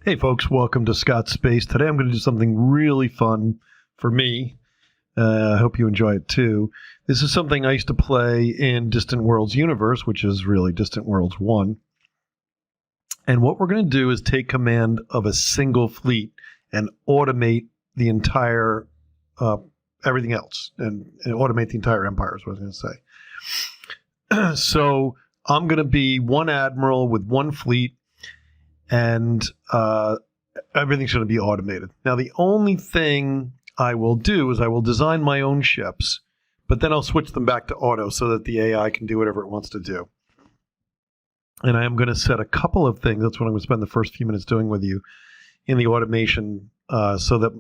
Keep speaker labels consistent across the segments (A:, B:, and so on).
A: Hey folks, welcome to Scott's Space. Today I'm going to do something really fun for me. I hope you enjoy it too. This is something I used to play in Distant Worlds Universe, which is really Distant Worlds 1. And what we're going to do is take command of a single fleet and automate the entire, everything else, and automate the entire empire is what I was going to say. So I'm going to be one admiral with one fleet, and everything's going to be automated. Now, the only thing I will do is I will design my own ships, but then I'll switch them back to auto so that the AI can do whatever it wants to do. And I am going to set a couple of things. That's what I'm going to spend the first few minutes doing with you in the automation, so that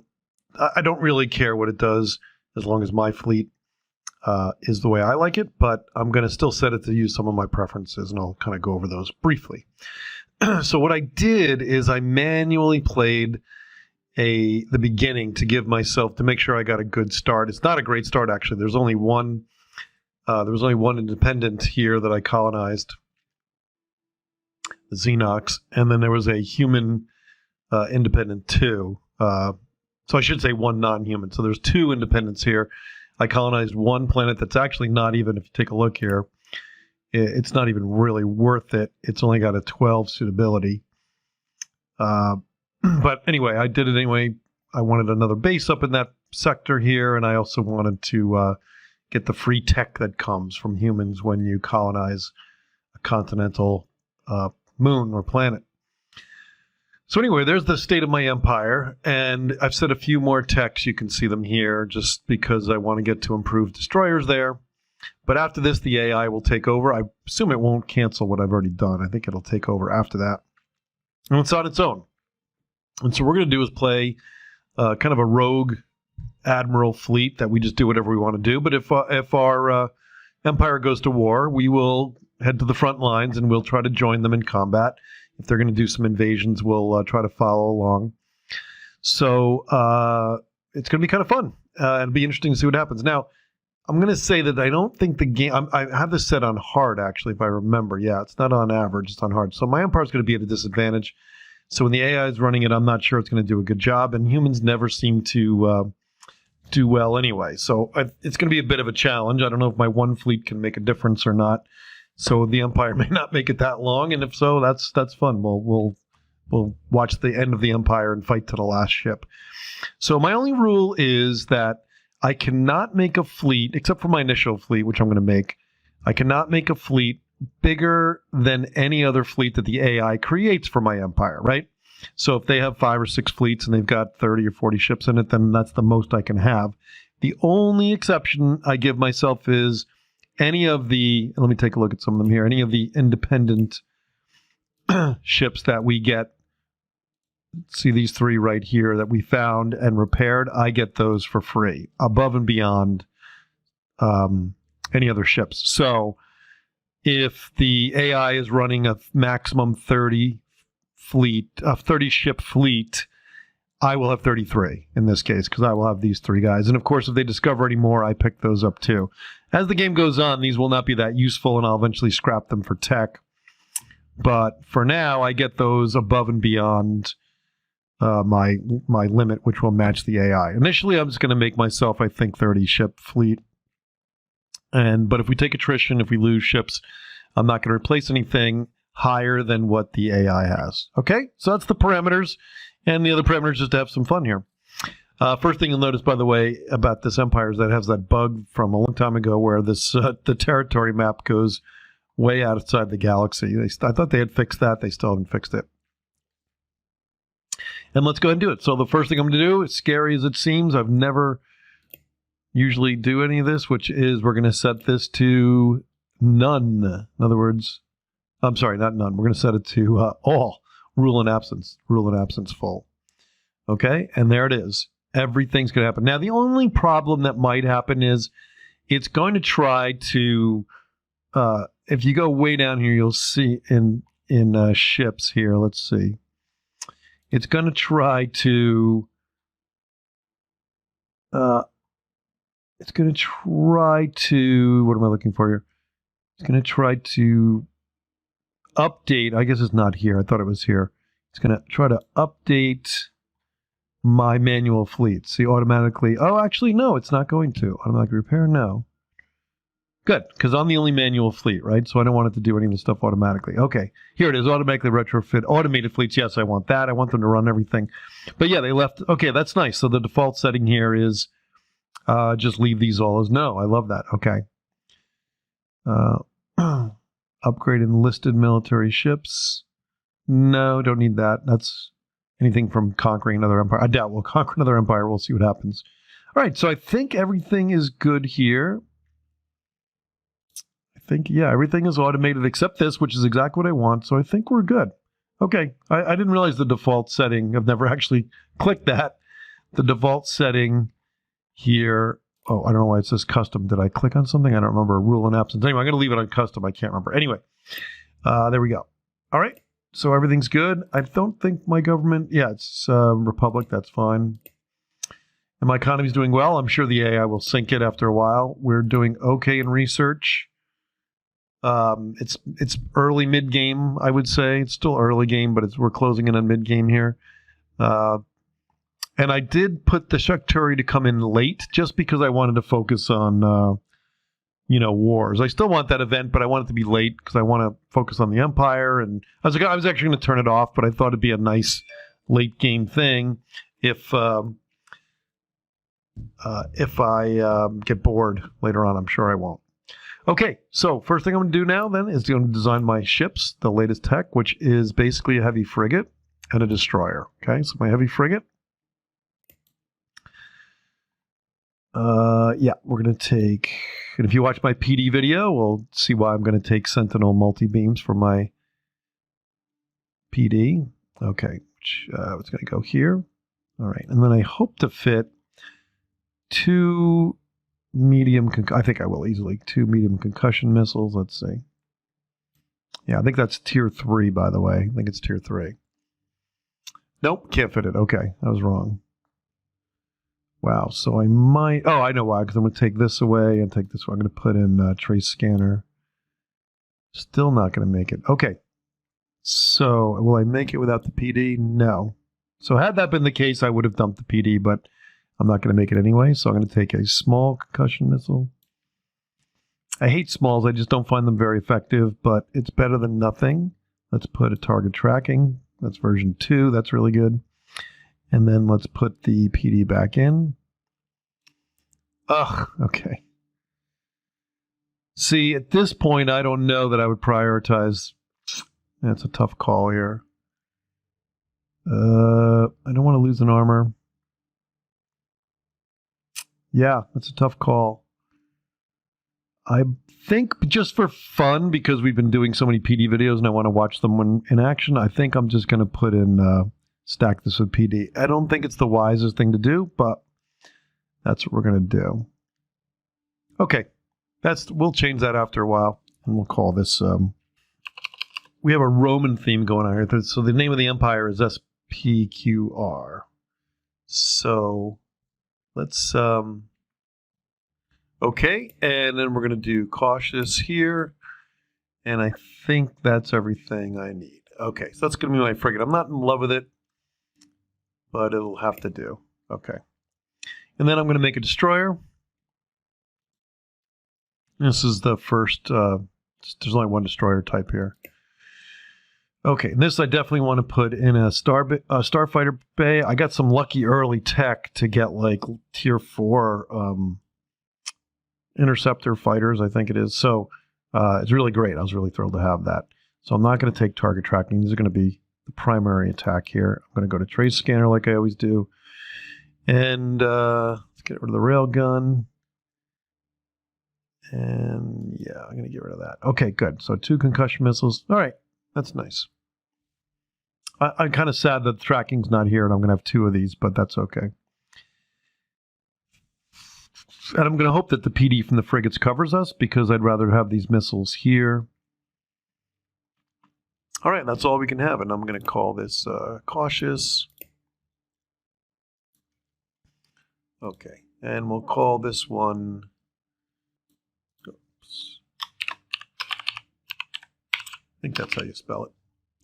A: I don't really care what it does as long as my fleet is the way I like it, but I'm going to still set it to use some of my preferences, and I'll kind of go over those briefly. So what I did is I manually played the beginning to make sure I got a good start. It's not a great start, actually. There was only one independent here that I colonized, the Xenox, and then there was a human independent too. So I should say one non-human. So there's two independents here. I colonized one planet that's actually not even, if you take a look here, it's not even really worth it. It's only got a 12 suitability. But anyway, I did it anyway. I wanted another base up in that sector here, and I also wanted to get the free tech that comes from humans when you colonize a continental moon or planet. So anyway, there's the state of my empire, and I've set a few more techs. You can see them here just because I want to get to improved destroyers there. But after this, the AI will take over. I assume it won't cancel what I've already done. I think it'll take over after that. And it's on its own. And so what we're going to do is play kind of a rogue admiral fleet that we just do whatever we want to do. But if our empire goes to war, we will head to the front lines and we'll try to join them in combat. If they're going to do some invasions, we'll try to follow along. So it's going to be kind of fun. It'll be interesting to see what happens. Now, I'm going to say that I don't think the game... I have this set on hard, actually, if I remember. Yeah, it's not on average. It's on hard. So my empire is going to be at a disadvantage. So when the AI is running it, I'm not sure it's going to do a good job. And humans never seem to do well anyway. So it's going to be a bit of a challenge. I don't know if my one fleet can make a difference or not. So the empire may not make it that long. And if so, that's fun. We'll watch the end of the empire and fight to the last ship. So my only rule is that I cannot make a fleet, except for my initial fleet, which I'm going to make. I cannot make a fleet bigger than any other fleet that the AI creates for my empire, right? So if they have 5 or 6 fleets and they've got 30 or 40 ships in it, then that's the most I can have. The only exception I give myself is any of the, let me take a look at some of them here, any of the independent ships that we get. See these 3 right here that we found and repaired. I get those for free, above and beyond any other ships. So if the AI is running a maximum 30 ship fleet, I will have 33 in this case because I will have these 3 guys. And of course, if they discover any more, I pick those up too. As the game goes on, these will not be that useful, and I'll eventually scrap them for tech. But for now, I get those above and beyond my limit, which will match the AI. Initially, I'm just going to make myself, I think, 30 ship fleet. But if we take attrition, if we lose ships, I'm not going to replace anything higher than what the AI has. Okay, so that's the parameters. And the other parameters just to have some fun here. First thing you'll notice, by the way, about this empire is that it has that bug from a long time ago where this the territory map goes way outside the galaxy. I thought they had fixed that. They still haven't fixed it. And let's go ahead and do it. So the first thing I'm going to do, as scary as it seems, I've never usually do any of this, which is we're going to set this to none. In other words, I'm sorry, not none. We're going to set it to all. Rule in absence full. Okay, and there it is. Everything's going to happen. Now, the only problem that might happen is it's going to try to, if you go way down here, you'll see in ships here, let's see. It's going to try to, what am I looking for here? It's going to try to update. I guess it's not here. I thought it was here. It's going to try to update my manual fleet. See, automatically. Oh, actually, no, it's not going to. Automatic repair, no. Good, because I'm the only manual fleet, right? So I don't want it to do any of the stuff automatically. Okay, here it is, automatically retrofit. Automated fleets, yes, I want that. I want them to run everything. But yeah, they left. Okay, that's nice. So the default setting here is just leave these all as no. I love that. Okay. Upgrade enlisted military ships. No, don't need that. That's anything from conquering another empire. I doubt we'll conquer another empire. We'll see what happens. All right, so I think everything is good here. I think, yeah, everything is automated except this, which is exactly what I want. So I think we're good. Okay, I didn't realize the default setting. I've never actually clicked that. The default setting here. Oh, I don't know why it says custom. Did I click on something? I don't remember. Rule in absence. Anyway, I'm going to leave it on custom. I can't remember. Anyway, there we go. All right. So everything's good. I don't think my government, yeah, it's Republic. That's fine. And my economy's doing well. I'm sure the AI will sync it after a while. We're doing okay in research. It's early mid game, I would say. It's still early game, but we're closing in on mid game here. And I did put the Shakhturi to come in late just because I wanted to focus on wars. I still want that event, but I want it to be late because I want to focus on the Empire. And I was actually going to turn it off, but I thought it'd be a nice late game thing if I get bored later on. I'm sure I won't. Okay, so first thing I'm going to do now then is going to design my ships, the latest tech, which is basically a heavy frigate and a destroyer. Okay, so my heavy frigate. Yeah, we're going to take, and if you watch my PD video, we'll see why I'm going to take Sentinel multi-beams for my PD. Okay, which it's going to go here. All right, and then I hope to fit two medium, I think I will easily, 2 medium concussion missiles. Let's see. Yeah, I think that's tier 3, by the way. I think it's tier 3. Nope, can't fit it. Okay, I was wrong. Wow, so I might, oh, I know why, because I'm going to take this away and take this one. I'm going to put in trace scanner. Still not going to make it. Okay, so will I make it without the PD? No. So had that been the case, I would have dumped the PD, but I'm not going to make it anyway, so I'm going to take a small concussion missile. I hate smalls. I just don't find them very effective, but it's better than nothing. Let's put a target tracking. That's version 2. That's really good. And then let's put the PD back in. Ugh, okay. See, at this point, I don't know that I would prioritize. That's a tough call here. I don't want to lose an armor. Yeah, that's a tough call. I think just for fun, because we've been doing so many PD videos and I want to watch them when in action, I think I'm just going to put in, stack this with PD. I don't think it's the wisest thing to do, but that's what we're going to do. Okay, we'll change that after a while, and we'll call this, we have a Roman theme going on here. So the name of the empire is SPQR. So let's, okay, and then we're going to do cautious here, and I think that's everything I need. Okay, so that's going to be my frigate. I'm not in love with it, but it'll have to do. Okay, and then I'm going to make a destroyer. This is the first, there's only one destroyer type here. Okay, and this I definitely want to put in a starfighter bay. I got some lucky early tech to get like tier 4 interceptor fighters, I think it is. So it's really great. I was really thrilled to have that. So I'm not going to take target tracking. These are going to be the primary attack here. I'm going to go to trace scanner like I always do. And let's get rid of the railgun. And yeah, I'm going to get rid of that. Okay, good. So 2 concussion missiles. All right, that's nice. I'm kind of sad that the tracking's not here and I'm going to have 2 of these, but that's okay. And I'm going to hope that the PD from the frigates covers us because I'd rather have these missiles here. All right, that's all we can have, and I'm going to call this cautious. Okay, and we'll call this one. Oops. I think that's how you spell it.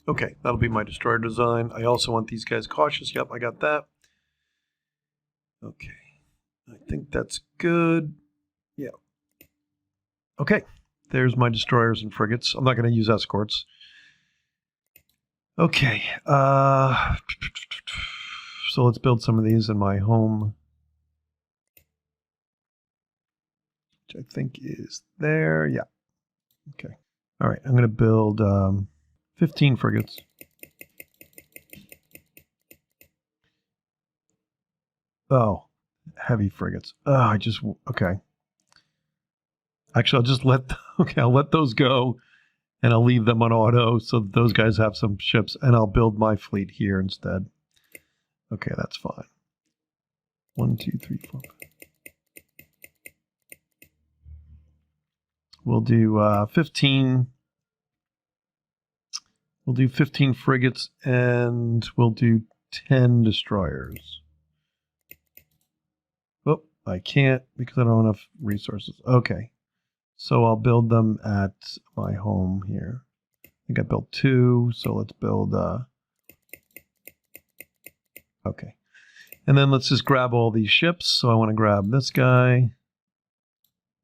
A: Okay, that'll be my destroyer design. I also want these guys cautious. Yep, I got that. Okay, I think that's good. Yeah. Okay, there's my destroyers and frigates. I'm not going to use escorts. Okay, so let's build some of these in my home, which I think is there. Yeah. Okay. All right, I'm going to build 15 frigates. Oh, heavy frigates. Oh, okay. Actually, I'll just I'll let those go, and I'll leave them on auto so that those guys have some ships, and I'll build my fleet here instead. Okay, that's fine. 1, 2, 3, 4. We'll do 15. We'll do 15 frigates, and we'll do 10 destroyers. Oh, I can't because I don't have enough resources. Okay. So I'll build them at my home here. I think I built 2, so let's build... okay. And then let's just grab all these ships. So I want to grab this guy,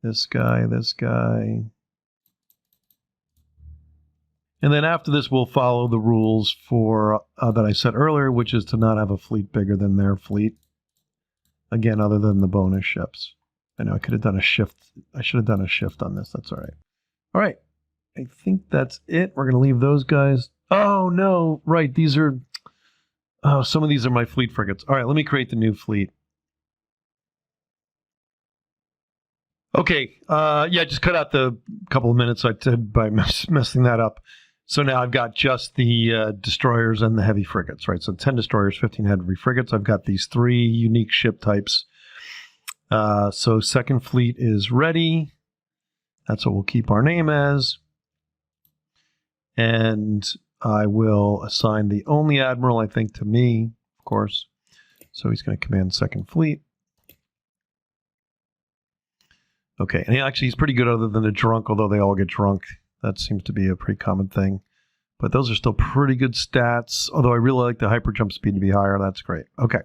A: this guy, this guy. And then after this, we'll follow the rules for that I said earlier, which is to not have a fleet bigger than their fleet. Again, other than the bonus ships. I know I could have done a shift. I should have done a shift on this. That's all right. All right. I think that's it. We're going to leave those guys. Oh, no. Right. These are... oh, some of these are my fleet frigates. All right. Let me create the new fleet. Okay. Yeah, just cut out the couple of minutes I did by messing that up. So now I've got just the destroyers and the heavy frigates, right? So 10 destroyers, 15 heavy frigates. I've got these 3 unique ship types. So second fleet is ready. That's what we'll keep our name as. And I will assign the only admiral, I think, to me, of course. So he's going to command second fleet. Okay, and he's pretty good other than a drunk, although they all get drunk. That seems to be a pretty common thing. But those are still pretty good stats, although I really like the hyper jump speed to be higher. That's great. Okay.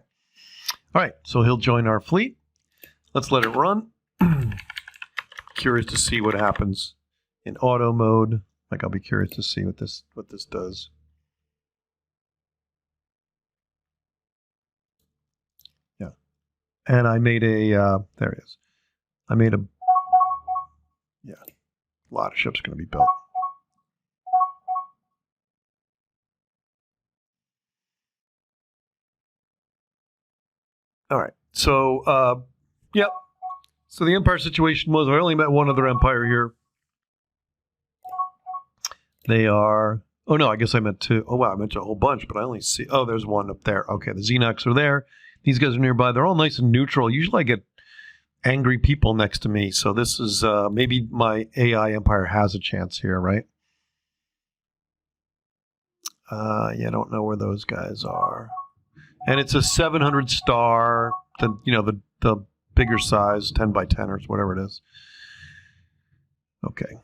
A: All right, so he'll join our fleet. Let's let it run. Curious to see what happens in auto mode. Like, I'll be curious to see what this does. Yeah. And I made a, there it is. I made a, yeah, a lot of ships going to be built. All right. So, yep. So the empire situation was I only met one other empire here. They are... oh, no, I guess I meant 2. Oh, wow, I meant a whole bunch, but I only see... oh, there's one up there. Okay, the Xenox are there. These guys are nearby. They're all nice and neutral. Usually I get angry people next to me, so this is... maybe my AI empire has a chance here, right? Yeah, I don't know where those guys are. And it's a 700 star, the bigger size, 10 by 10 or whatever it is. Okay.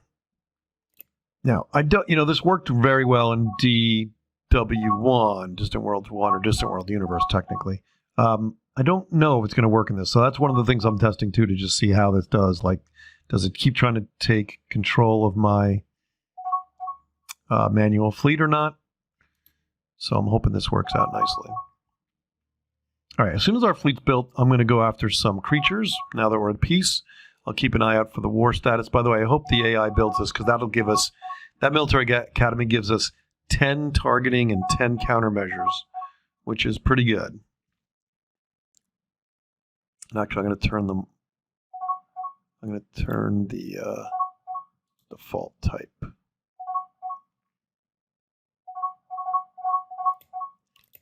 A: Now, this worked very well in DW1, Distant World 1, or Distant World Universe, technically. I don't know if it's going to work in this, so that's one of the things I'm testing, too, to just see how this does. Like, does it keep trying to take control of my manual fleet or not? So I'm hoping this works out nicely. All right, as soon as our fleet's built, I'm going to go after some creatures. Now that we're at peace, I'll keep an eye out for the war status. By the way, I hope the AI builds this, because that'll give us... that military academy gives us 10 targeting and 10 countermeasures, which is pretty good. And actually, I'm going to turn them... I'm going to turn the default type.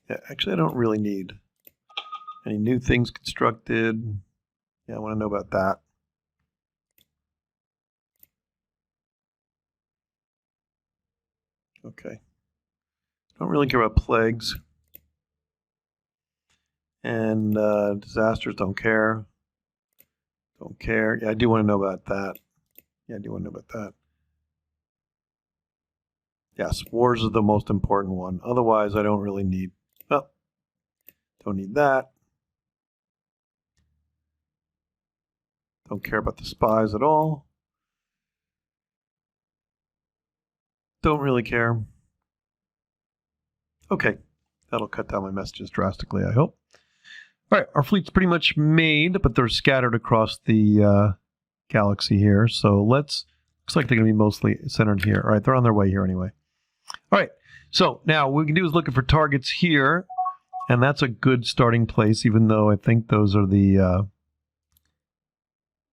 A: Yeah, actually, I don't really need any new things constructed. Yeah, I want to know about that. Okay. Don't really care about plagues. And disasters, don't care. Don't care. Yeah, I do want to know about that. Yeah, I do want to know about that. Yes, wars is the most important one. Otherwise, I don't really need... Oh, don't need that. Don't care about the spies at all. Don't really care. Okay, that'll cut down my messages drastically, I hope. All right, our fleet's pretty much made, but they're scattered across the galaxy here. So looks like they're going to be mostly centered here. All right, they're on their way here anyway. All right, so now what we can do is looking for targets here, and that's a good starting place, even though I think those are the...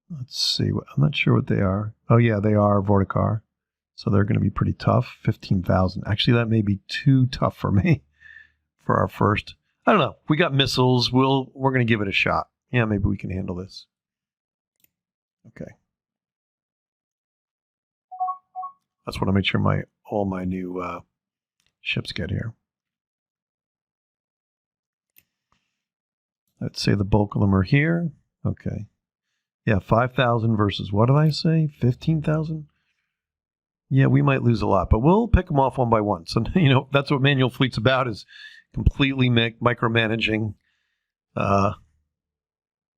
A: let's see, I'm not sure what they are. Oh yeah, they are Vortikar. So they're going to be pretty tough. 15,000. Actually, that may be too tough for me for our first. I don't know. We got missiles. We're going to give it a shot. Yeah, maybe we can handle this. Okay. That's what I make sure all my new ships get here. Let's say the bulk of them are here. Okay. Yeah, 5,000 versus what did I say? 15,000? Yeah, we might lose a lot, but we'll pick them off one by one. So, that's what manual fleet's about, is completely micromanaging. And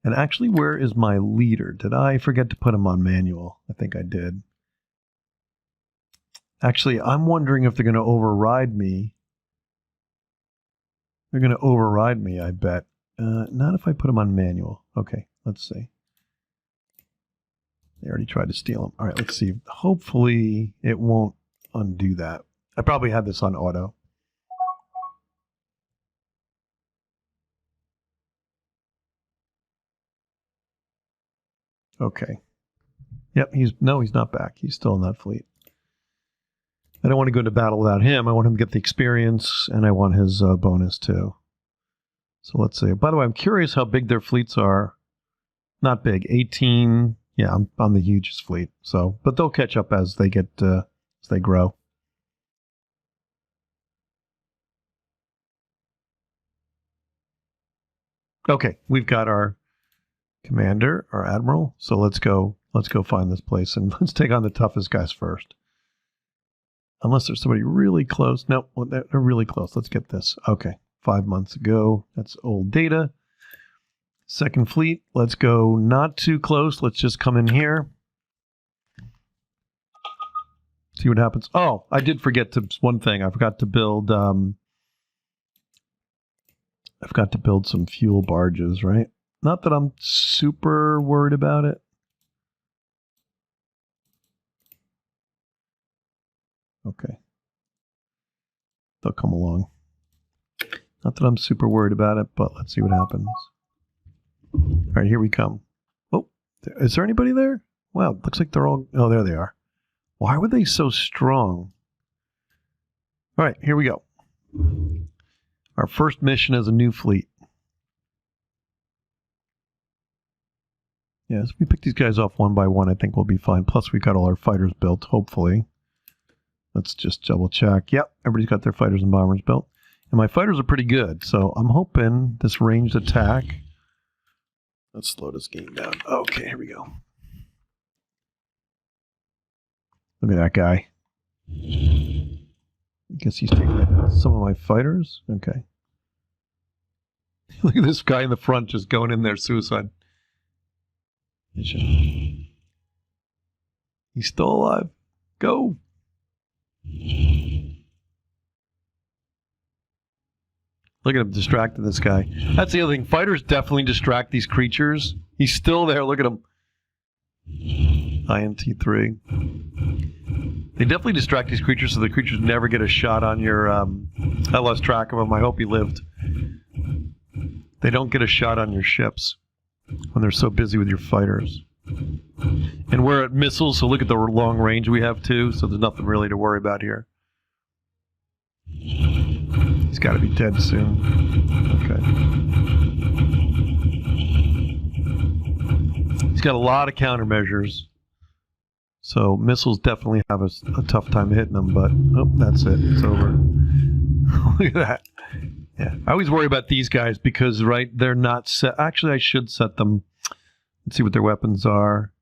A: actually, where is my leader? Did I forget to put him on manual? I think I did. Actually, I'm wondering if they're going to override me. They're going to override me, I bet. Not if I put him on manual. Okay, let's see. They already tried to steal him. All right, let's see. Hopefully it won't undo that. I probably had this on auto. Okay. Yep, he's not back. He's still in that fleet. I don't want to go into battle without him. I want him to get the experience, and I want his bonus too. So let's see. By the way, I'm curious how big their fleets are. Not big. 18... Yeah, I'm on the hugest fleet. So, but they'll catch up as they get as they grow. Okay, we've got our commander, our admiral. So let's go find this place and let's take on the toughest guys first. Unless there's somebody really close. Nope, they're really close. Let's get this. Okay, 5 months ago. That's old data. Second fleet, let's go not too close. Let's just come in here. See what happens. Oh, I did forget one thing. I forgot to build some fuel barges, right? Not that I'm super worried about it. Okay. They'll come along. Not that I'm super worried about it, but let's see what happens. All right, here we come. Oh, is there anybody there? Wow, looks like they're all... Oh, there they are. Why were they so strong? All right, here we go. Our first mission is a new fleet. Yes, we pick these guys off one by one. I think we'll be fine. Plus, we got all our fighters built, hopefully. Let's just double check. Yep, everybody's got their fighters and bombers built. And my fighters are pretty good, so I'm hoping this ranged attack... Let's slow this game down. Okay, here we go. Look at that guy. I guess he's taking some of my fighters. Okay. Look at this guy in the front just going in there, suicide. He's still alive. Go. Look at him distracting this guy. That's the other thing. Fighters definitely distract these creatures. He's still there. Look at him. INT3. They definitely distract these creatures so the creatures never get a shot on your... I lost track of him. I hope he lived. They don't get a shot on your ships when they're so busy with your fighters. And we're at missiles, so look at the long range we have too, so there's nothing really to worry about here. He's got to be dead soon. Okay. He's got a lot of countermeasures. So missiles definitely have a tough time hitting them, but oh, that's it. It's over. Look at that. Yeah, I always worry about these guys because, right, they're not set. Actually, I should set them. Let's see what their weapons are.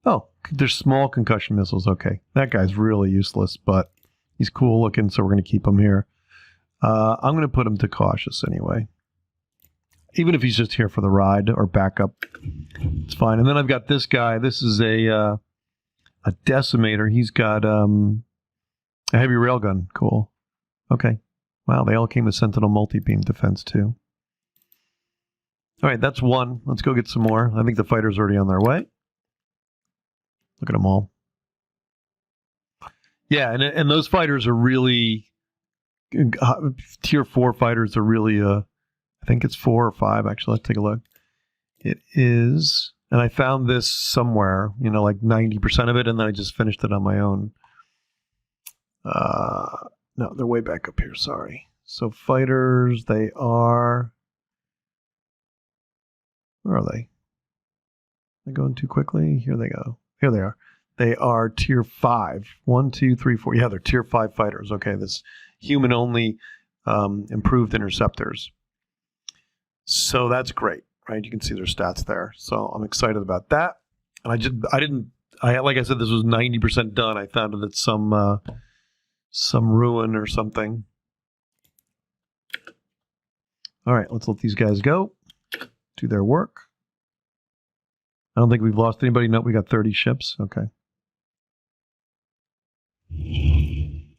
A: Oh, they're small concussion missiles. Okay, that guy's really useless, but He's cool looking, so we're going to keep him here. I'm going to put him to cautious anyway. Even if he's just here for the ride or backup, it's fine. And then I've got this guy. This is a decimator. He's got a heavy railgun. Cool. Okay. Wow, they all came with Sentinel multi-beam defense too. All right, that's one. Let's go get some more. I think the fighter's already on their way. Look at them all. Yeah, and those fighters are really... Tier 4 fighters are really... I think it's 4 or 5, actually. Let's take a look. It is... And I found this somewhere, like 90% of it, and then I just finished it on my own. No, they're way back up here, sorry. So fighters, they are... Where are they? Am I going too quickly? Here they go. Here they are. They are tier 5. 1, 2, 3, 4. Yeah, they're tier 5 fighters. Okay, this human-only improved interceptors. So that's great, right? You can see their stats there. So I'm excited about that. And like I said, this was 90% done. I found it at some ruin or something. All right, let's let these guys go. Do their work. I don't think we've lost anybody. No, we got 30 ships. Okay.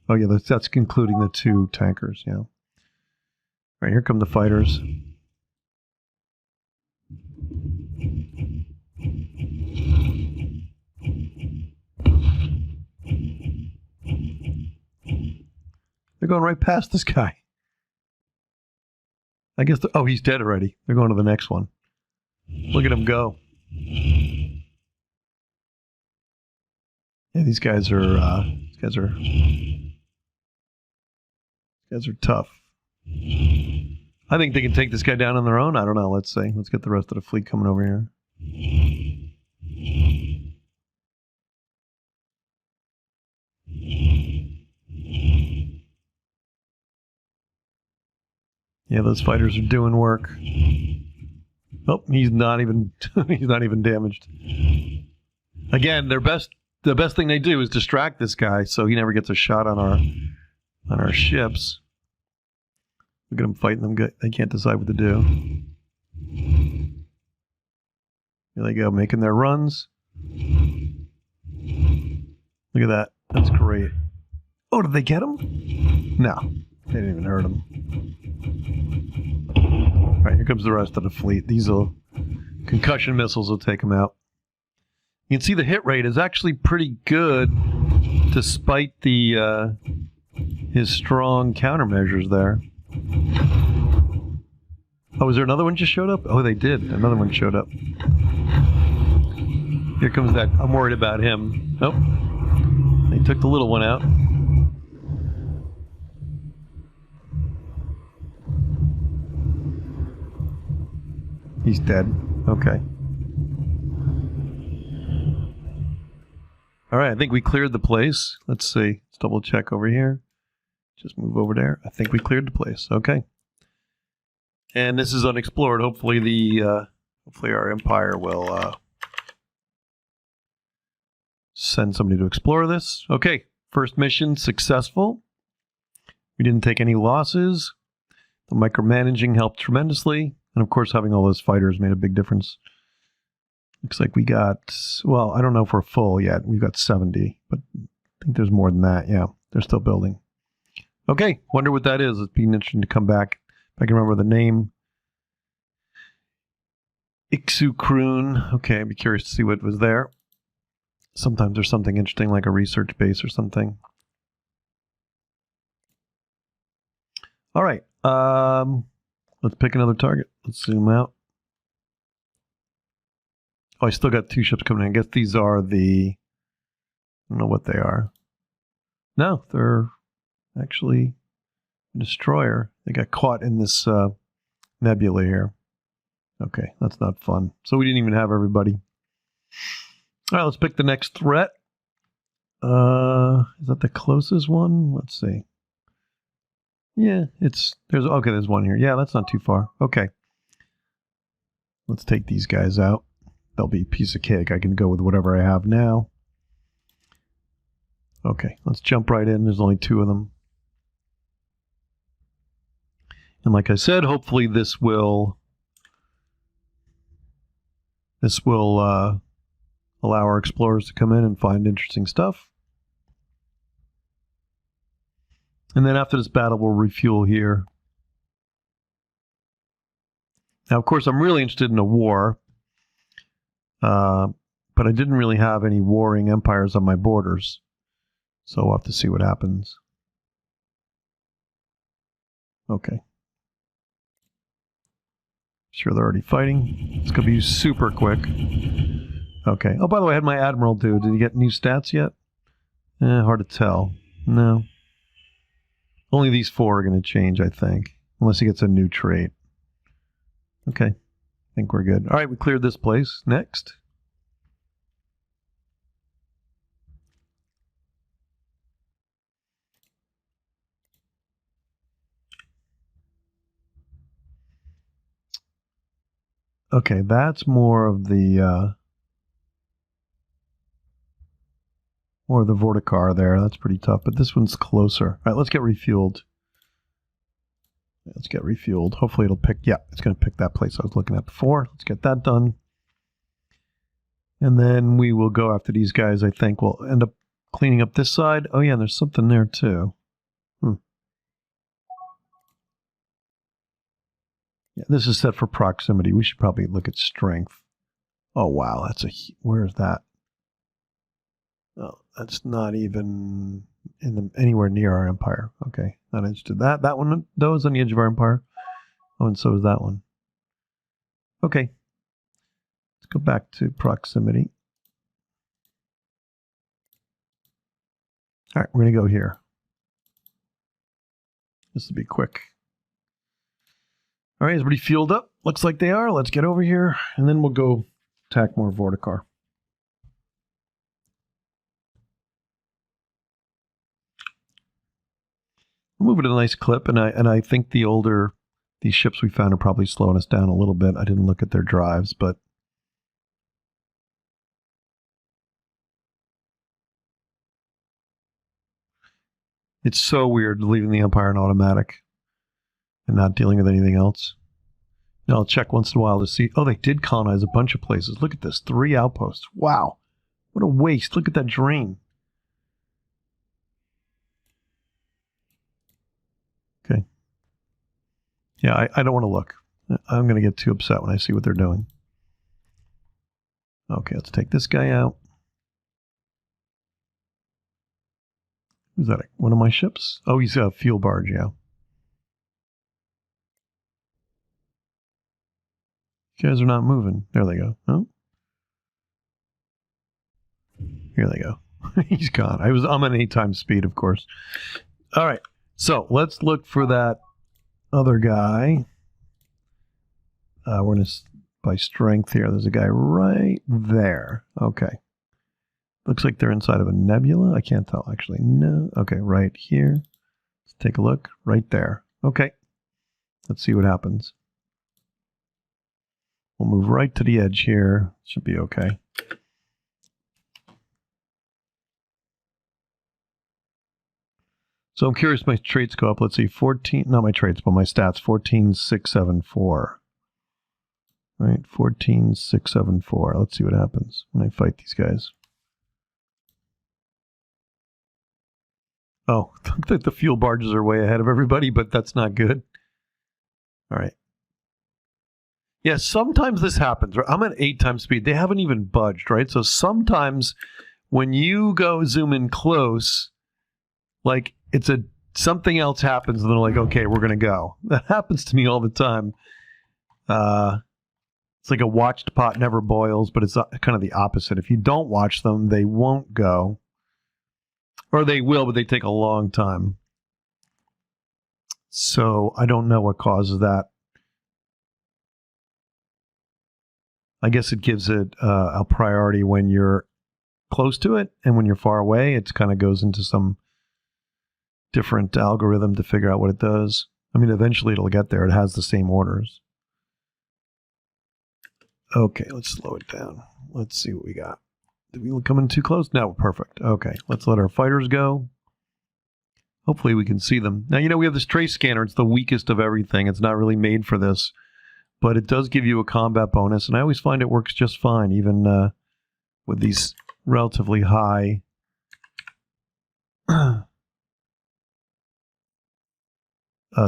A: Oh, yeah, that's including the 2 tankers, yeah. All right, here come the fighters. They're going right past this guy. I guess, oh, he's dead already. They're going to the next one. Look at him go. Yeah, these guys are tough. I think they can take this guy down on their own. I don't know. Let's see. Let's get the rest of the fleet coming over here. Yeah, those fighters are doing work. Oh, he's not even damaged. Again, the best thing they do is distract this guy so he never gets a shot on our ships. Look at them fighting them good. They can't decide what to do. Here they go, making their runs. Look at that. That's great. Oh, did they get him? No, they didn't even hurt him. All right, here comes the rest of the fleet. Concussion missiles will take them out. You can see the hit rate is actually pretty good despite his strong countermeasures there. Oh, is there another one just showed up? Oh, they did. Another one showed up. Here comes that. I'm worried about him. Oh, they took the little one out. He's dead. Okay. All right, I think we cleared the place. Let's see. Let's double check over here. Just move over there. I think we cleared the place. Okay. And this is unexplored. Hopefully hopefully our empire will send somebody to explore this. Okay. First mission successful. We didn't take any losses. The micromanaging helped tremendously. And of course, having all those fighters made a big difference. Looks like we got, well, I don't know if we're full yet. We've got 70, but I think there's more than that. Yeah, they're still building. Okay, wonder what that is. It's been interesting to come back. If I can remember the name. Ixukrun. Okay, I'd be curious to see what was there. Sometimes there's something interesting like a research base or something. All right. Let's pick another target. Let's zoom out. Oh, I still got 2 ships coming in. I guess these are the... I don't know what they are. No, they're actually a destroyer. They got caught in this nebula here. Okay, that's not fun. So we didn't even have everybody. All right, let's pick the next threat. Is that the closest one? Let's see. Yeah, there's one here. Yeah, that's not too far. Okay. Let's take these guys out. They'll be a piece of cake. I can go with whatever I have now. Okay, let's jump right in. There's only 2 of them. And like I said, hopefully this will allow our explorers to come in and find interesting stuff. And then after this battle, we'll refuel here. Now, of course, I'm really interested in a war, but I didn't really have any warring empires on my borders. So we'll have to see what happens. Okay. Sure, they're already fighting. It's going to be super quick. Okay. Oh, by the way, I had my Admiral do. Did he get new stats yet? Hard to tell. No. Only these 4 are going to change, I think. Unless he gets a new trait. Okay. I think we're good. All right, we cleared this place. Next. Okay, that's more of the Vorticar there. That's pretty tough, but this one's closer. All right, let's get refueled. Let's get refueled. Hopefully it'll pick, yeah, it's going to pick that place I was looking at before. Let's get that done. And then we will go after these guys. I think we'll end up cleaning up this side. Oh yeah, there's something there too. Yeah, this is set for proximity. We should probably look at strength. Oh wow, where is that? Oh, that's not even anywhere near our empire. Okay, not interested. That one, though, is on the edge of our empire. Oh, and so is that one. Okay, let's go back to proximity. All right, we're going to go here. This will be quick. All right, everybody fueled up? Looks like they are. Let's get over here, and then we'll go attack more Vorticar. We're moving at a nice clip, and I think these ships we found are probably slowing us down a little bit. I didn't look at their drives, but it's so weird leaving the Empire in automatic and not dealing with anything else. Now, I'll check once in a while to see. Oh, they did colonize a bunch of places. Look at this. 3 outposts. Wow. What a waste. Look at that drain. Okay. Yeah, I don't want to look. I'm going to get too upset when I see what they're doing. Okay, let's take this guy out. Who's that? One of my ships? Oh, he's a fuel barge, yeah. You guys are not moving. There they go. Oh. Here they go. He's gone. I'm at 8 times speed, of course. All right. So let's look for that other guy. We're going to, by strength here, there's a guy right there. Okay. Looks like they're inside of a nebula. I can't tell, actually. No. Okay, right here. Let's take a look. Right there. Okay. Let's see what happens. We'll move right to the edge here. Should be okay. So I'm curious, my traits go up. Let's see, 14, not my traits, but my stats, 14,674. Right, 14,674. Let's see what happens when I fight these guys. Oh, the fuel barges are way ahead of everybody, but that's not good. All right. Yeah, sometimes this happens. I'm at 8 times speed. They haven't even budged, right? So sometimes when you go zoom in close, like something else happens and they're like, okay, we're going to go. That happens to me all the time. It's like a watched pot never boils, but it's kind of the opposite. If you don't watch them, they won't go. Or they will, but they take a long time. So I don't know what causes that. I guess it gives it a priority when you're close to it, and when you're far away, it kind of goes into some different algorithm to figure out what it does. I mean, eventually it'll get there. It has the same orders. Okay, let's slow it down. Let's see what we got. Did we come in too close? No, perfect. Okay, let's let our fighters go. Hopefully we can see them. Now, we have this trace scanner. It's the weakest of everything. It's not really made for this, but it does give you a combat bonus, and I always find it works just fine, even with these relatively high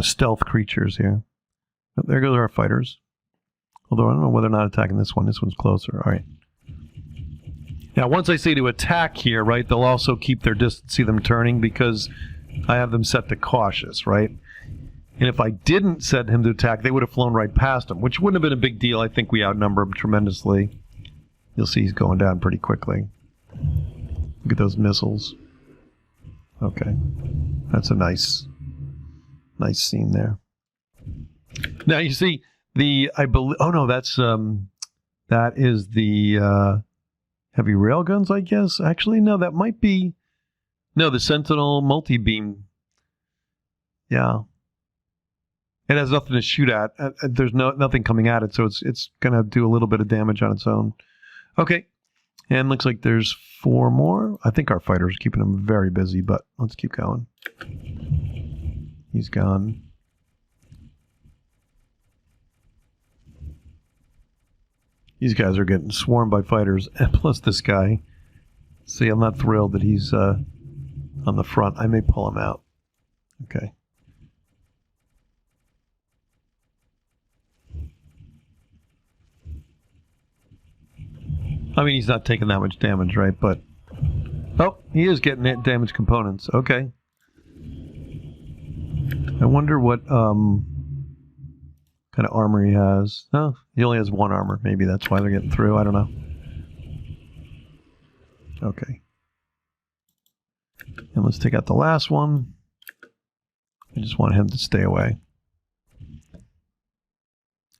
A: stealth creatures here. Oh, there goes our fighters. Although I don't know whether or not attacking this one. This one's closer. All right. Now, once I say to attack here, right, they'll also keep their distance, see them turning, because I have them set to cautious, right? And if I didn't set him to attack, they would have flown right past him, which wouldn't have been a big deal. I think we outnumber him tremendously. You'll see he's going down pretty quickly. Look at those missiles. Okay. That's a nice scene there. Now, you see, I believe, oh no, that is the heavy railguns, I guess. Actually, no, that might be, no, the Sentinel multi-beam. Yeah. It has nothing to shoot at. There's nothing coming at it, so it's going to do a little bit of damage on its own. Okay. And looks like there's 4 more. I think our fighters are keeping them very busy, but let's keep going. He's gone. These guys are getting swarmed by fighters, and plus this guy. See, I'm not thrilled that he's on the front. I may pull him out. Okay. I mean, he's not taking that much damage, right? But, oh, he is getting damage components. Okay. I wonder what kind of armor he has. Oh, he only has 1 armor. Maybe that's why they're getting through. I don't know. Okay. And let's take out the last one. I just want him to stay away.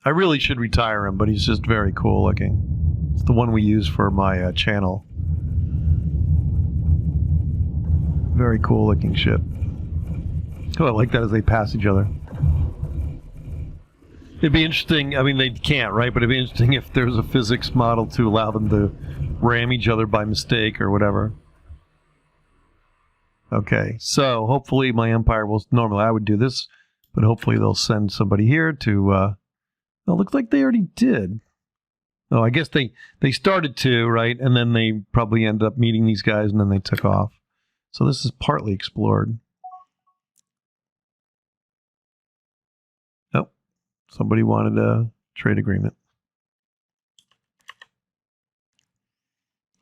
A: I really should retire him, but he's just very cool looking. It's the one we use for my channel. Very cool looking ship. Oh, I like that as they pass each other. It'd be interesting, I mean, they can't, right? But it'd be interesting if there's a physics model to allow them to ram each other by mistake or whatever. Okay, so hopefully my Empire will, normally I would do this, but hopefully they'll send somebody here to, oh, it looks like they already did. Oh, I guess they started to, right? And then they probably ended up meeting these guys and then they took off. So this is partly explored. Oh, somebody wanted a trade agreement.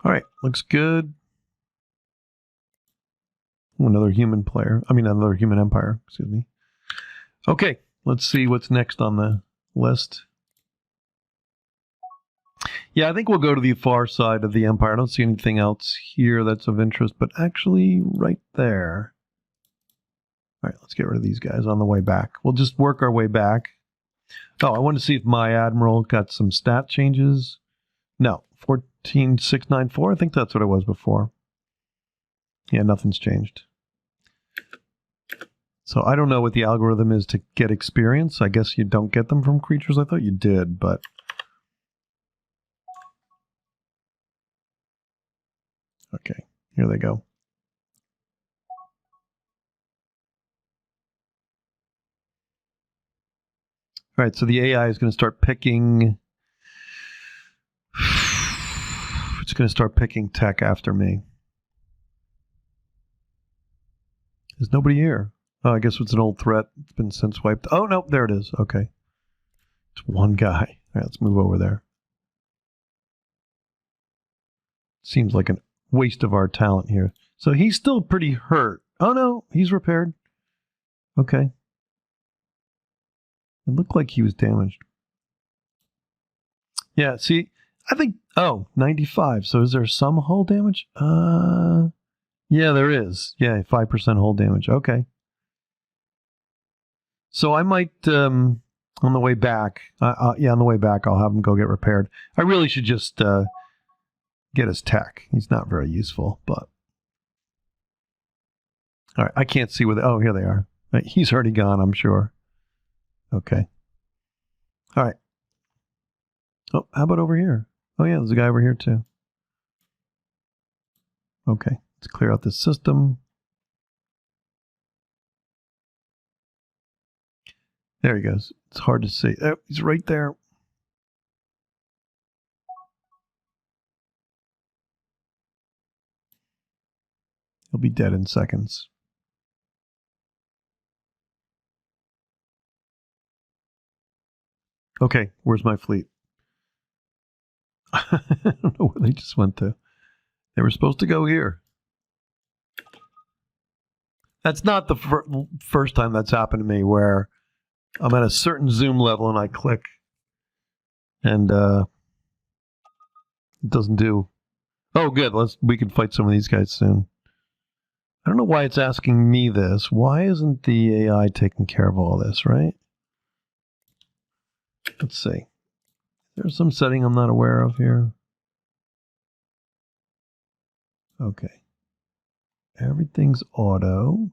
A: All right, looks good. Another human player. I mean, another human empire, excuse me. Okay, let's see what's next on the list. Yeah, I think we'll go to the far side of the empire. I don't see anything else here that's of interest, but actually right there. All right, let's get rid of these guys on the way back. We'll just work our way back. Oh, I want to see if my Admiral got some stat changes. No, 14694. I think that's what it was before. Yeah, nothing's changed. So I don't know what the algorithm is to get experience. I guess you don't get them from creatures. I thought you did, but... Okay, here they go. All right, so the AI is going to start picking... It's going to start picking tech after me. There's nobody here. Oh, I guess it's an old threat. It's been since wiped. Oh, no, there it is. Okay. It's one guy. All right, let's move over there. Seems like an waste of our talent here. So he's still pretty hurt. Oh, no, he's repaired. Okay. It looked like he was damaged. Yeah, see, I think, oh, 95. So is there some hull damage? Yeah, there is. Yeah, 5% hull damage. Okay. So I might, on the way back, yeah, on the way back, I'll have him go get repaired. I really should just get his tech. He's not very useful, but... All right, I can't see where oh, here they are. He's already gone, I'm sure. Okay. All right. Oh, how about over here? Oh, yeah, there's a guy over here, too. Okay, let's clear out this system. There he goes. It's hard to see. Oh, he's right there. He'll be dead in seconds. Okay, where's my fleet? I don't know where they just went to. They were supposed to go here. That's not the first time that's happened to me where I'm at a certain zoom level and I click and it doesn't do. Oh, good. We can fight some of these guys soon. I don't know why it's asking me this. Why isn't the AI taking care of all this, right? Let's see. There's some setting I'm not aware of here. Okay. Everything's auto.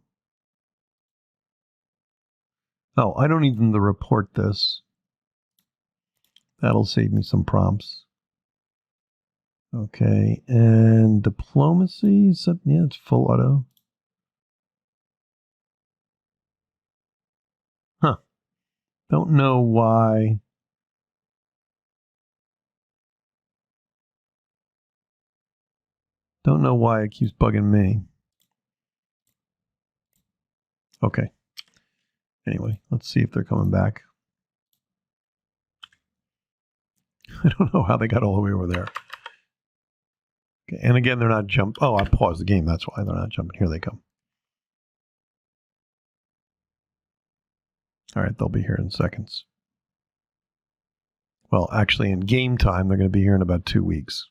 A: Oh, I don't need them to report this. That'll save me some prompts. Okay, and diplomacy, yeah, it's full auto. Huh. Don't know why. Don't know why it keeps bugging me. Okay. Anyway, let's see if they're coming back. I don't know how they got all the way over there. Okay, and again, they're not jumping. Oh, I paused the game. That's why they're not jumping. Here they come. All right, they'll be here in seconds. Well, actually, in game time, they're going to be here in about 2 weeks.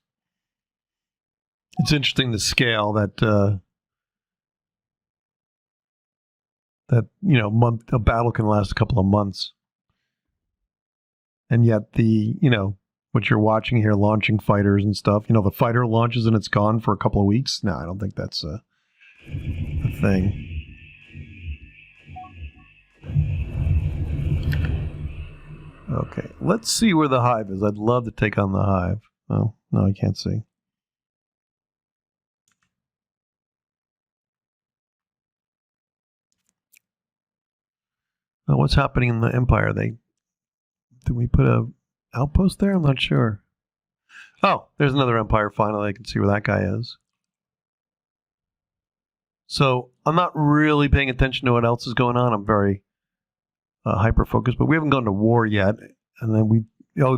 A: It's interesting the scale that a battle can last a couple of months, and yet what you're watching here, launching fighters and stuff. The fighter launches and it's gone for a couple of weeks. No, I don't think that's a thing. Okay, let's see where the hive is. I'd love to take on the hive. Oh, no, I can't see. Oh, what's happening in the Empire? Did we put a outpost there? I'm not sure. Oh, there's another Empire finally. I can see where that guy is. So I'm not really paying attention to what else is going on. I'm very hyper-focused, but we haven't gone to war yet. And then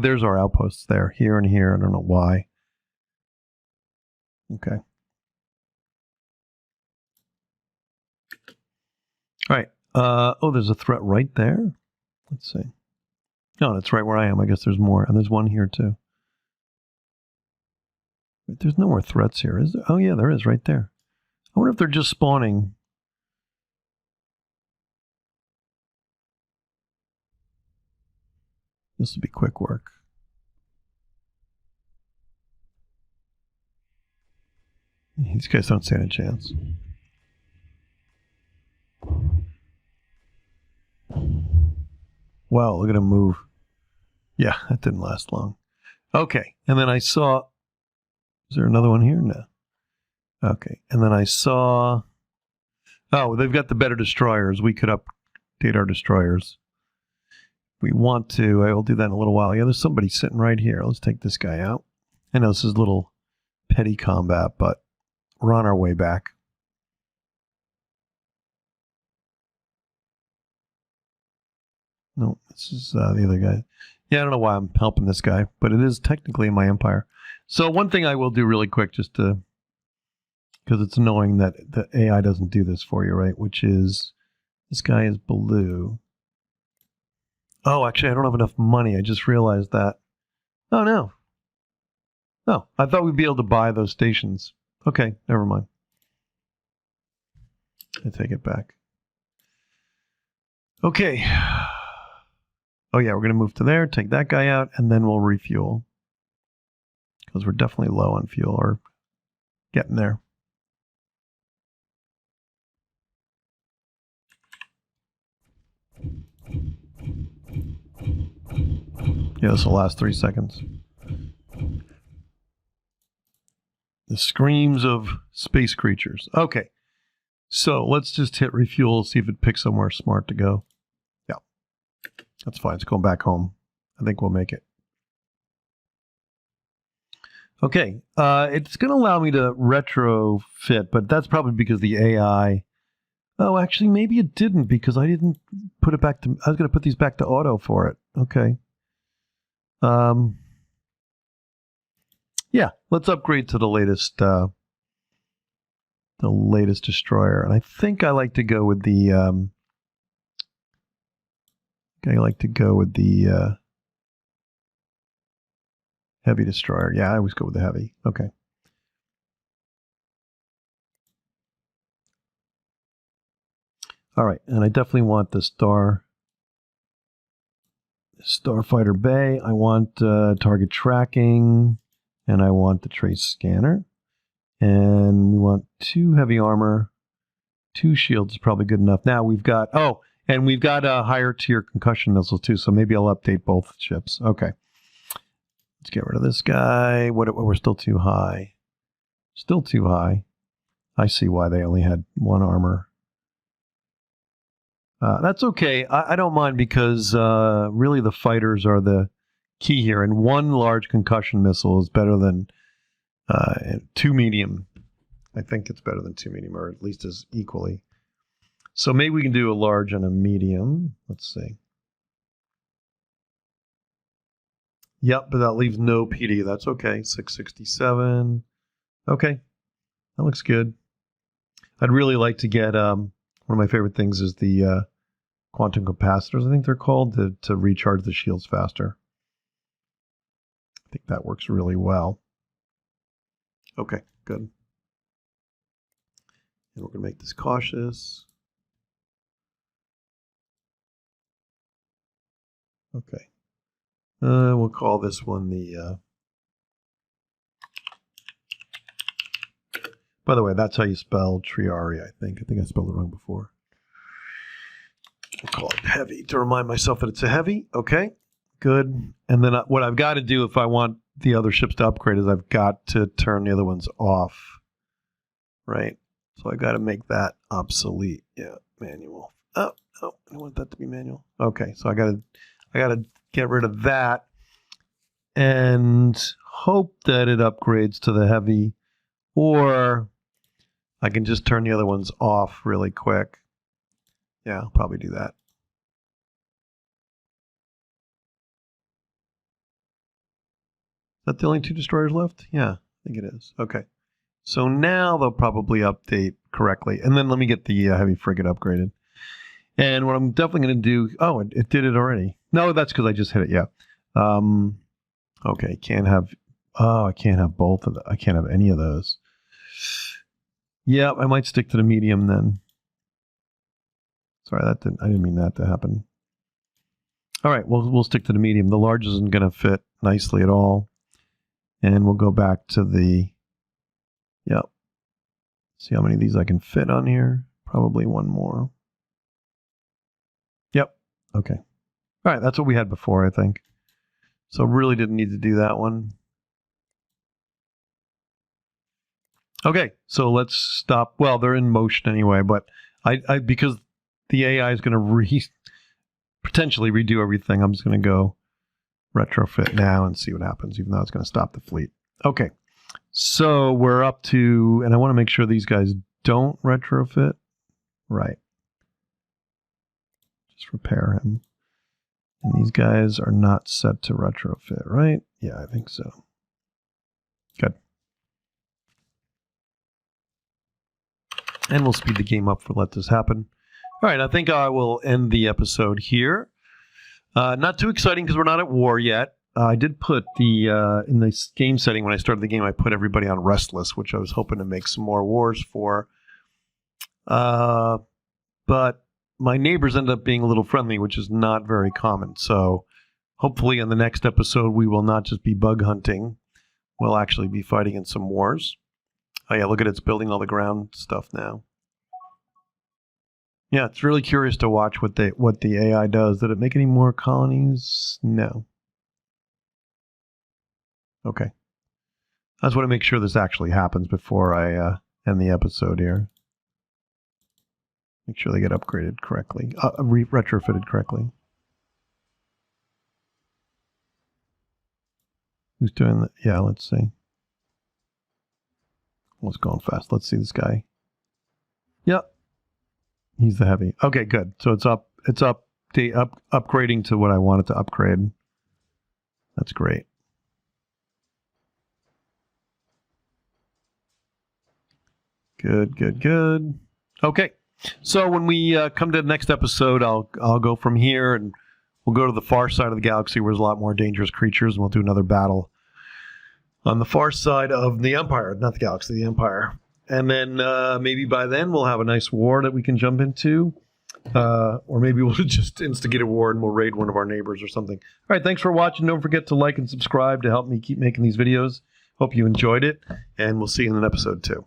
A: there's our outposts there, here and here. I don't know why. Okay. All right. There's a threat right there. Let's see. No, that's right where I am. I guess there's more. And there's one here, too. But there's no more threats here, is there? Oh, yeah, there is right there. I wonder if they're just spawning. This will be quick work. These guys don't stand a chance. Wow, look at him move. Yeah, that didn't last long. Okay, and then I saw... Is there another one here? No. Okay, and then I saw... Oh, they've got the better destroyers. We could update our destroyers. We want to. I will do that in a little while. Yeah, there's somebody sitting right here. Let's take this guy out. I know this is a little petty combat, but we're on our way back. No, this is the other guy. Yeah, I don't know why I'm helping this guy, but it is technically in my empire. So one thing I will do really quick, just to, because it's annoying that the AI doesn't do this for you, right? Which is, this guy is blue. Oh, actually, I don't have enough money. I just realized that. Oh, no. Oh, I thought we'd be able to buy those stations. Okay, never mind. I take it back. Okay. Oh, yeah, we're going to move to there, take that guy out, and then we'll refuel. Because we're definitely low on fuel, or getting there. Yeah, this will last 3 seconds. The screams of space creatures. Okay. So let's just hit refuel, see if it picks somewhere smart to go. Yeah. That's fine. It's going back home. I think we'll make it. Okay. It's going to allow me to retrofit, but that's probably because the AI... Oh, actually, maybe it didn't because I didn't put it back to... I was going to put these back to auto for it. Okay. Yeah, let's upgrade to the latest destroyer. And I think I like to go with the... heavy destroyer. Yeah, I always go with the heavy. Okay. All right, and I definitely want the Starfighter Bay. I want target tracking, and I want the trace scanner. And we want 2 heavy armor. 2 shields is probably good enough. Now we've got... Oh, and we've got a higher tier concussion missiles too, so maybe I'll update both ships. Okay. Let's get rid of this guy. We're still too high. Still too high. I see why they only had 1 armor. That's okay. I don't mind because really the fighters are the key here. And 1 large concussion missile is better than 2 medium. I think it's better than 2 medium, or at least as equally. So maybe we can do a large and a medium. Let's see. Yep, but that leaves no PD. That's okay. 667. Okay. That looks good. I'd really like to get... one of my favorite things is the quantum capacitors, I think they're called, to recharge the shields faster. I think that works really well. Okay, good. And we're going to make this cautious. Okay. We'll call this one the... By the way, that's how you spell Triari, I think. I think I spelled it wrong before. We'll call it heavy to remind myself that it's a heavy. Okay, good. And then what I've got to do if I want the other ships to upgrade is I've got to turn the other ones off. Right? So I got to make that obsolete. Yeah, manual. Oh, I don't want that to be manual. Okay, so I got to get rid of that and hope that it upgrades to the heavy, or I can just turn the other ones off really quick. Yeah, I'll probably do that. Is that the only 2 destroyers left? Yeah, I think it is. Okay. So now they'll probably update correctly. And then let me get the heavy frigate upgraded. And what I'm definitely going to do... Oh, it did it already. No, that's because I just hit it, yeah. Okay, can't have... Oh, I can't have both of them. I can't have any of those. Yeah, I might stick to the medium then. Sorry, I didn't mean that to happen. All right, we'll stick to the medium. The large isn't going to fit nicely at all. And we'll go back to the... Yep. See how many of these I can fit on here. Probably 1 more. Yep. Okay. All right, that's what we had before, I think. So really didn't need to do that one. Okay, so let's stop. Well, they're in motion anyway, but I because the AI is going to potentially redo everything, I'm just going to go retrofit now and see what happens, even though it's going to stop the fleet. Okay, so we're up to, and I want to make sure these guys don't retrofit. Right. Just repair him. And these guys are not set to retrofit, right? Yeah, I think so. Good. And we'll speed the game up for let this happen. All right, I think I will end the episode here. Not too exciting because we're not at war yet. I did put the, in the game setting when I started the game, I put everybody on restless, which I was hoping to make some more wars for. But my neighbors ended up being a little friendly, which is not very common. So hopefully in the next episode, we will not just be bug hunting. We'll actually be fighting in some wars. Oh yeah, look at it. It's building all the ground stuff now. Yeah, it's really curious to watch what the AI does. Did it make any more colonies? No. Okay. I just want to make sure this actually happens before I end the episode here. Make sure they get upgraded correctly, retrofitted correctly. Who's doing that? Yeah, let's see. What's going fast? Let's see this guy. Yep. He's the heavy. Okay, good. So it's upgrading to what I wanted to upgrade. That's great. Good. Okay. So when we come to the next episode, I'll go from here and we'll go to the far side of the galaxy where there's a lot more dangerous creatures, and we'll do another battle on the far side of the Empire, not the galaxy, the Empire. And then maybe by then we'll have a nice war that we can jump into. Or maybe we'll just instigate a war and we'll raid one of our neighbors or something. All right, thanks for watching. Don't forget to like and subscribe to help me keep making these videos. Hope you enjoyed it, and we'll see you in an episode 2.